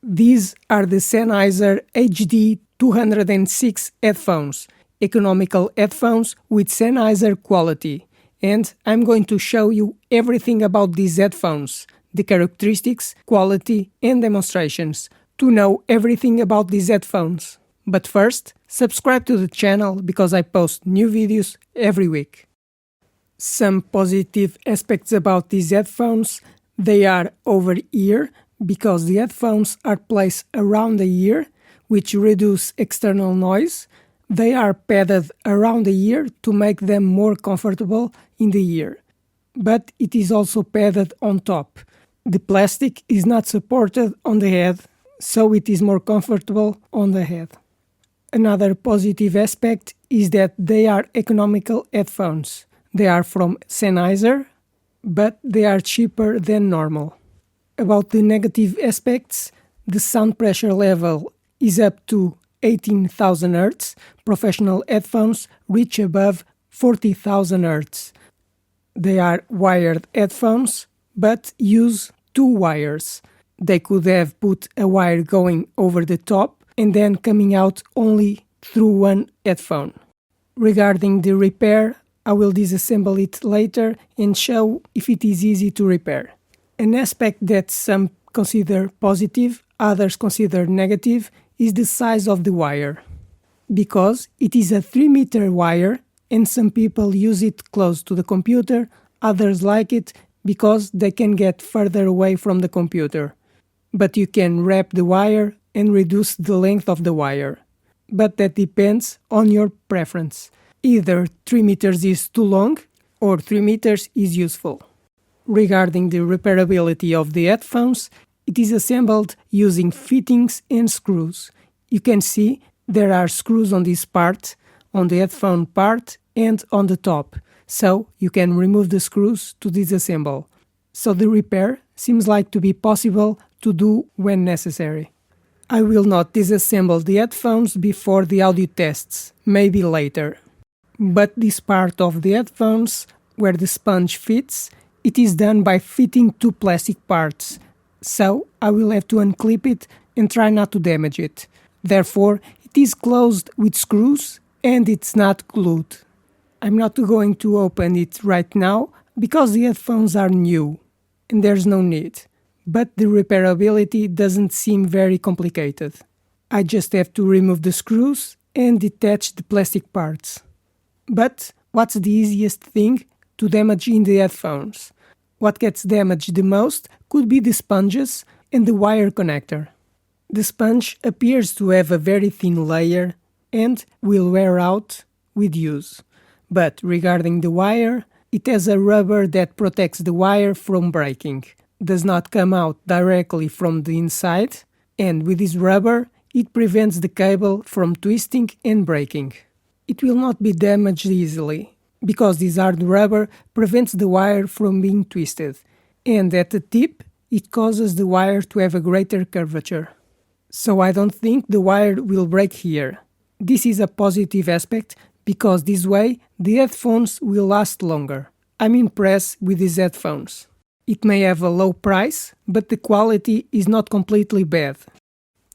These are the Sennheiser HD206 headphones, economical headphones with Sennheiser quality. And I'm going to show you everything about these headphones, the characteristics, quality and demonstrations, to know everything about these headphones. But first, subscribe to the channel because I post new videos every week. Some positive aspects about these headphones: they are over-ear because the headphones are placed around the ear, which reduce external noise. They are padded around the ear to make them more comfortable in the ear. But it is also padded on top. The plastic is not supported on the head, so it is more comfortable on the head. Another positive aspect is that they are economical headphones. They are from Sennheiser, but they are cheaper than normal. About the negative aspects, the sound pressure level is up to 18,000 Hz. Professional headphones reach above 40,000 Hz. They are wired headphones, but use two wires. They could have put a wire going over the top and then coming out only through one headphone. Regarding the repair, I will disassemble it later and show if it is easy to repair. An aspect that some consider positive, others consider negative, is the size of the wire. Because it is a 3-meter wire and some people use it close to the computer, others like it because they can get further away from the computer. But you can wrap the wire and reduce the length of the wire. But that depends on your preference. Either 3 meters is too long or 3 meters is useful. Regarding the repairability of the headphones, it is assembled using fittings and screws. You can see there are screws on this part, on the headphone part and on the top, so you can remove the screws to disassemble. So the repair seems like to be possible to do when necessary. I will not disassemble the headphones before the audio tests, maybe later. But this part of the headphones, where the sponge fits, it is done by fitting two plastic parts, so I will have to unclip it and try not to damage it. Therefore, it is closed with screws and it's not glued. I'm not going to open it right now because the headphones are new and there's no need. But the repairability doesn't seem very complicated. I just have to remove the screws and detach the plastic parts. But what's the easiest thing to damage in the headphones? What gets damaged the most could be the sponges and the wire connector. The sponge appears to have a very thin layer and will wear out with use. But regarding the wire, it has a rubber that protects the wire from breaking. Does not come out directly from the inside, and with this rubber, it prevents the cable from twisting and breaking. It will not be damaged easily, because this hard rubber prevents the wire from being twisted, and at the tip it causes the wire to have a greater curvature. So I don't think the wire will break here. This is a positive aspect because this way the headphones will last longer. I'm impressed with these headphones. It may have a low price, but the quality is not completely bad.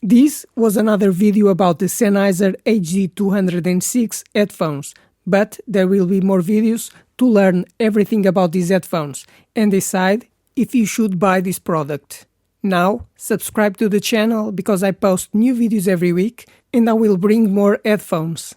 This was another video about the Sennheiser HD206 headphones. But there will be more videos to learn everything about these headphones and decide if you should buy this product. Now, subscribe to the channel because I post new videos every week and I will bring more headphones.